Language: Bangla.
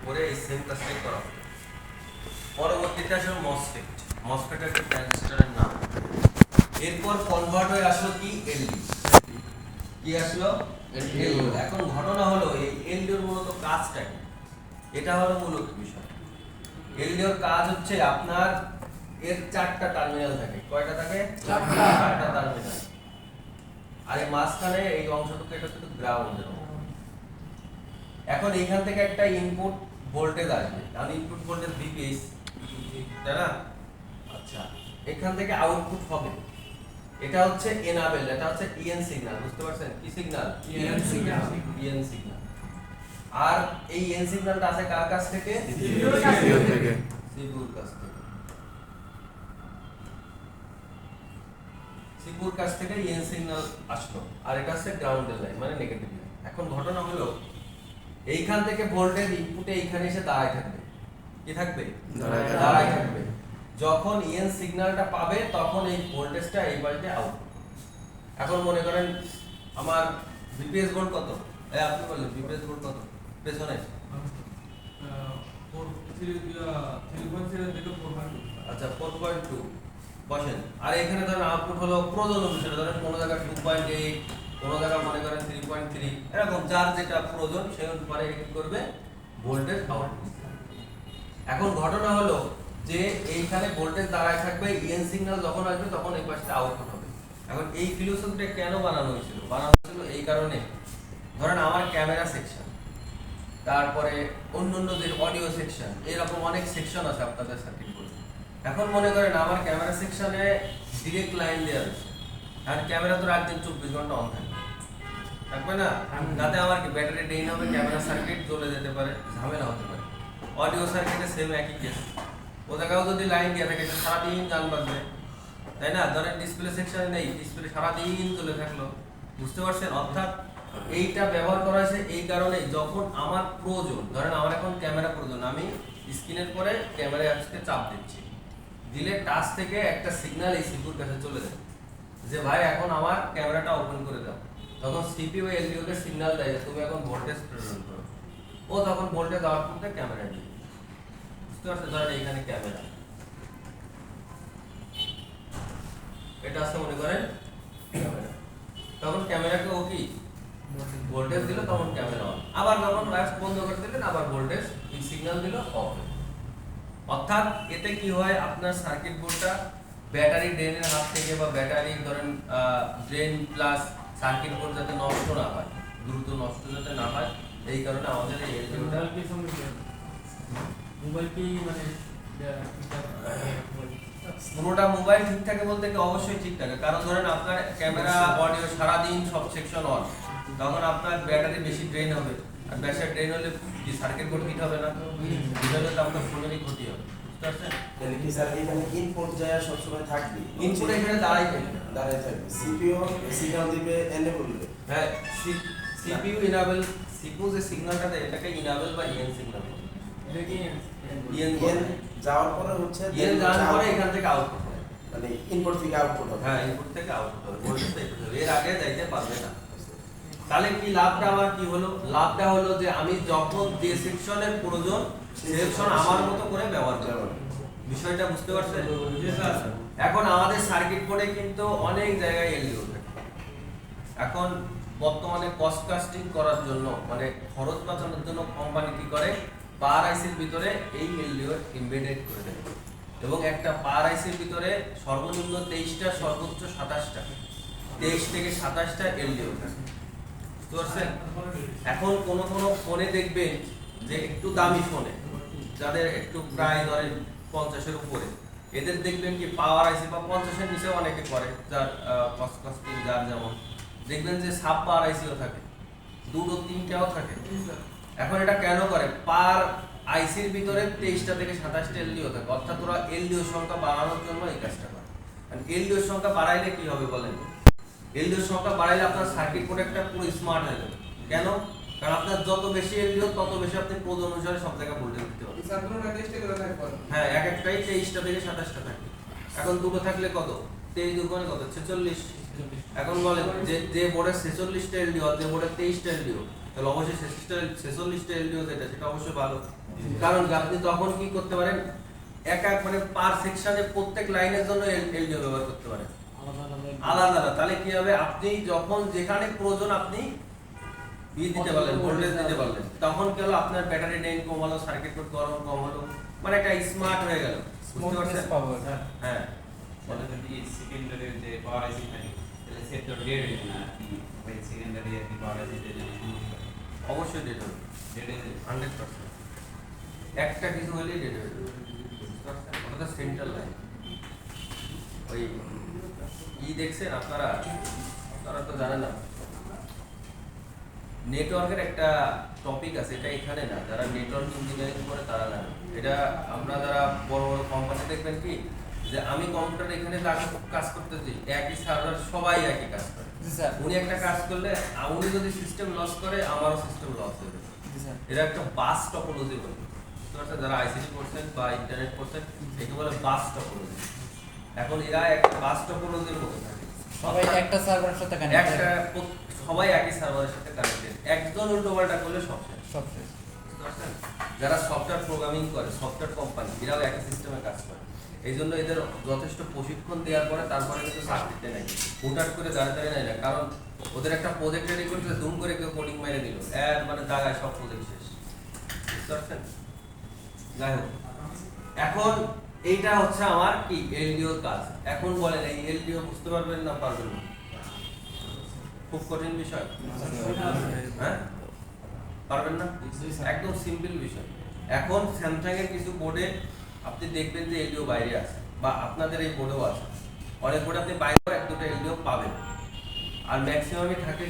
করে এই সেম কাজটাই করা হবে। পরবর্তীতে আসলে মসফেট। মসফেট একটা ট্রানজিস্টরের নাম। এরপর কনভার্ট হয়ে আসলো কি এলডি। কি আসলো এলডিও। এখন ঘটনা হলো এই এলডিওর মূলত কাজটা কি, এটা হলো মূলত বিষয়। এলডিওর কাজ হচ্ছে আপনার এর চারটা টার্মিনাল থাকে। কয়টা থাকে? চারটা টার্মিনাল। আর এই মাঝখানে এই অংশটুকু এটা কিন্তু গ্রাউন্ডের। এখন এইখান থেকে একটা ইনপুট ভোল্টেজ আসবে, কারণ ইনপুট ভোল্টেজ ভিপিএস, তাই না? আচ্ছা, এখান থেকে আউটপুট হবে। এটা হচ্ছে এনাবেল, এটা হচ্ছে ইএন সিগন্যাল। বুঝতে পারছেন কি signal? EN signal. EN signal. আর এই ইএন সিগন্যালটা আসে কার কাছ থেকে? সিপিইউর কাছ থেকে। সিপিইউর কাছ থেকে। সিপিইউর কাছ থেকে ইএন সিগন্যাল আসলো, আর এটা হচ্ছে গ্রাউন্ডের লাইন, মানে নেগেটিভ লাইন। এখন ঘটনা হলো এইখান থেকে ভোল্টেজ ইনপুটে এইখানে এসে দাঁড়ায় থাকবে। কি থাকবে? দাঁড়ায় থাকবে। যখন ইএন সিগন্যালটা পাবে তখন এই ভোল্টেজটা এই পাল্টে আউট। এখন মনে করেন আমার ভিপিএস ভোল্ট কত? আপনি বললেন ভিপিএস ভোল্ট কত? পেছনে আচ্ছা 4.2 বসেন। আর এখানে ধরেন আউটপুট হলো প্রয়োজন অনুসারে, ধরেন কোনো জায়গায় 2.8, কোনো জায়গায় মনে করেন 3.3, এরকম যার যেটা প্রয়োজন সেই অনুসারে কি করবে? Voltage output. এখন ঘটনা হলো যে এইখানে ভোল্টেজ দাঁড়ায় থাকবে, ইএন সিগন্যাল যখন আসবে তখন এই পাশে আউটপুট হবে। এখন এই ফিলোসফিটা কেন বানানো হয়েছিল? বানানো হয়েছিল এই কারণে, ধরেন আমার ক্যামেরা সেকশন, তারপরে অন্যান্য যে অডিও সেকশন, এরকম অনেক সেকশন আছে আপনাদের সার্কিট বোর্ডে। এখন মনে করেন আমার ক্যামেরা সেকশনে ডিরেক্ট লাইন দেওয়া আছে, আর ক্যামেরা তো রাত দিন 24 ঘন্টা অন থাকবে না? তাতে আমার কি ব্যাটারি ড্রেন হবে, ক্যামেরা সার্কিট জ্বলে যেতে পারে, ঝামেলা হতে পারে। অডিও সার্কিটে সেম একই কেস। ও জায়গাও যদি লাইন দিয়ে থাকে সারাদিন গান বাজবে, তাই না? ধরেন ডিসপ্লে সেকশনে নেই, ডিসপ্লে সারাদিন চলে থাকলো। বুঝতে পারছেন? অর্থাৎ এইটা ব্যবহার করা হয়েছে এই কারণে, যখন আমার প্রয়োজন, ধরেন আমার এখন ক্যামেরা প্রয়োজন, আমি স্ক্রিনের পরে ক্যামেরা অ্যাপসকে চাপ দিচ্ছি, দিলে টাচ থেকে একটা সিগন্যাল এই সিপিইউর কাছে চলে যায় যে ভাই এখন আমার ক্যামেরাটা ওপেন করে দাও। তখন সিপিইউ এলডিও কে সিগন্যাল দেয় যে তুমি এখন ভোল্টেজ প্রেরণ করো। ও তখন ভোল্টেজ আউটপুটে ক্যামেরা দিবে। বুঝতে পারছেন? ধরেন এখানে ক্যামেরা, এটা আছে মনে করেন ক্যামেরা, তখন ক্যামেরাকে ও কি ভোল্টেজ দিল, তখন ক্যামেরা অন। আবার যখন লাইট বন্ধ করে দিলেন আবার ভোল্টেজ এই সিগন্যাল দিল অফ। অর্থাৎ এতে কি হয়, আপনার সার্কিট বোর্ডটা ব্যাটারি ড্রেনের হাত থেকে, বা ব্যাটারি ধরেন ড্রেন প্লাস সার্কিট বোর্ড যাতে নষ্ট না হয়, দ্রুত নষ্ট যাতে না হয়, এই কারণে আমাদের এই এলডিওটা মোবাইল কি মানে পুরোটা মোবাইল ঠিক থাকে বলতে কি অবশ্যই ঠিক থাকে, কারণ ধরেন আপনার ক্যামেরা অডিও সারাদিন সব সেকশন অন, তখন আপনার ব্যাটারি বেশি ড্রেন হবে, আর বেশি ড্রেন হলে কি সার্কিট বোর্ড হিট হবে না? হিট হলে তো আপনার ফোনেরই ক্ষতি হবে। বুঝতে পারছেন? তাহলে কি স্যার এখানে ইনপুট যায় সব সময় থাকবে, ইনপুট এখানে দাঁড়াই থাকবে, দাঁড়ায় থাকবে, সিপিইউ সিগন্যাল দিবে, এনেবল দিবে। হ্যাঁ, সিপিইউ ইনেবল, সিপিইউ যে সিগন্যালটা দেয় এটাকে ইনেবল বা ইএন সিগন্যাল বলে। ইএন যাওয়ার পরে হচ্ছে ইএন যাওয়ার পরে এখান থেকে আউটপুট হয়, মানে ইনপুট থেকে আউটপুট হবে। হ্যাঁ ইনপুট থেকে আউটপুট হবে, ভোল্টেজটা একটু হবে, এর আগে যাইতে পারবে না। তাহলে কি লাভটা আমার কি হলো? লাভটা হলো যে আমি যখন যে সেকশনের প্রয়োজন সেকশন আমার মতো করে ব্যবহার করব। বিষয়টা বুঝতে পারছেন? এখন আমাদের সার্কিট বোর্ডে কিন্তু অনেক জায়গায় এলডিও থাকে। এখন বর্তমানে কস্ট কাস্টিং করার জন্য, মানে খরচ বাঁচানোর জন্য কোম্পানি কি করে, পাওয়ার আইসির ভিতরে এই এলডিও এমবেডেড করে দেয়, এবং একটা পাওয়ার আইসির ভিতরে সর্বনিম্ন 23টা, সর্বোচ্চ 27টা, 23 থেকে 27টা এলডিও থাকে। বুঝতে পারছেন? এখন কোন ফোনে দেখবেন যে একটু দামি ফোনে, যাদের একটু প্রায় ধরেন 50-এর উপরে, এদের দেখবেন কি পাওয়ার আইসি বা 50-এর নিচে অনেকে করে, যার কস্ট কাস্টিং যার যেমন, দেখবেন যে সাব পাওয়ার আইসিও থাকে, 2-3টাও থাকে। এখন এটা কেন করে? পার আইসির ভিতরে 23টা থেকে 27টা এলডিও থাকে, অর্থাৎ ওরা এলডিও সংখ্যা বাড়ানোর জন্য এই কাজটা করে। আর এলডিও সংখ্যা বাড়াইলে কি হবে বলেন? এলডিও সংখ্যা বাড়াইলে আপনার সার্কিট প্রোডাক্টটা পুরো স্মার্ট হয়ে যাবে। কেন? কারণ আপনার যত বেশি এলডিও তত বেশি আপনি প্রয়োজন অনুসারে সব জায়গায় ভোল্টেজ দিতে পারবেন। হ্যাঁ, এক একটাই 23টা থেকে 27টা থাকে। এখন দুটো থাকলে কত? 23 দুগুণে কত? 46। এখন বলেন যে বোর্ডের 46টা এলডিও আর যে বোর্ডের 23টা এলডিও, তাহলে অবশ্যই 46টা এলডিও যেটা সেটা অবশ্যই ভালো। কারণ কি আপনি তখন কি করতে পারেন, এক এক মানে পার সেকশনে প্রত্যেক লাইনের জন্য এলডিও ব্যবহার করতে পারেন আলাদা আলাদা। তাহলে কি হবে, আপনি যখন যেখানে প্রয়োজন আপনি দিতে পারলেন, ভোল্টেজ দিতে পারলেন, তখন কি হলো আপনার ব্যাটারি ড্রেন কম হলো, সার্কিট বোর্ড গরম কম হলো, মানে একটা স্মার্ট হয়ে গেল। বুঝতে পারছেন? হ্যাঁ বলে যদি সেকেন্ডারি যে পাওয়ার আইসি থাকে তাহলে সেক্টর ডেড হয়ে যায় না কি ওই সেকেন্ডারি আর কি পাওয়ার আইসি যে অবশ্যই ডেট হবে, ডেড হয়ে যায় 100%। একটা কিছু হলেই ডেট হয়ে যাবে। বুঝতে পারছেন? ওটা তো সেন্ট্রাল লাইন। ওই দেখছেন আপনারা, আপনারা তো জানেন না, নেটওয়ার্কের একটা টপিক আছে, এটা এখানে না, যারা নেটওয়ার্ক ইঞ্জিনিয়ারিং করে তারা জানে। এটা আমরা যারা বড় বড় কোম্পানি দেখবেন কি, যে আমি কম্পিউটার এখানে কাজ করতেছি, একই সার্ভার সবাই একই কাজ করে। উনি একটা কাজ করলে উনি যদি সিস্টেম লস করে আমারও সিস্টেম লস হয়ে যাবে। এটা একটা বাস টপোলজি বলে। বুঝতে পারছেন? যারা আইসিটি করছেন বা ইন্টারনেট করছেন একে বলে বাস টপোলজি। এখন এরা একটা বাস টপোলজির মতো থাকে, সবাই একটা সার্ভারের সাথে একটা কানেক্টেড, সবাই একই সার্ভারের সাথে কানেক্টেড, একজন উল্টোপাল্টা করলে সব শেষ। সব শেষ। বুঝতে পারছেন? যারা সফটওয়্যার প্রোগ্রামিং করে, সফটওয়্যার কোম্পানি, এরাও একই সিস্টেমে কাজ করে। এই জন্য এদের যথেষ্ট প্রশিক্ষণ দেওয়ার পরে তারপরে কিন্তু চাকরিতে নেয়, হুটহাট করে দাঁড়িয়ে নেয় না। কারণ ওদের একটা প্রজেক্ট রেডি করতে ধুম করে কেউ কোডিং মেরে দিল, এর মানে জায়গায় সব প্রজেক্ট শেষ। বুঝতে পারছেন? যাই হোক, এখন এইটা হচ্ছে আমার কি এলডিওর কাজ। এখন বলেন এই এলডিও বুঝতে পারবেন না পারবেন না? খুব কঠিন বিষয়, হ্যাঁ? পারবেন না? একদম সিম্পল বিষয়। এখন স্যামসাং এর কিছু বোর্ডে আপনি দেখবেন যে এলডিও বাইরে আছে, বা আপনাদের এই বোর্ডেও আছে। অনেক বোর্ডে আপনি বাইরে এক দুটো এলডিও পাবেন, আর ম্যাক্সিমামই থাকে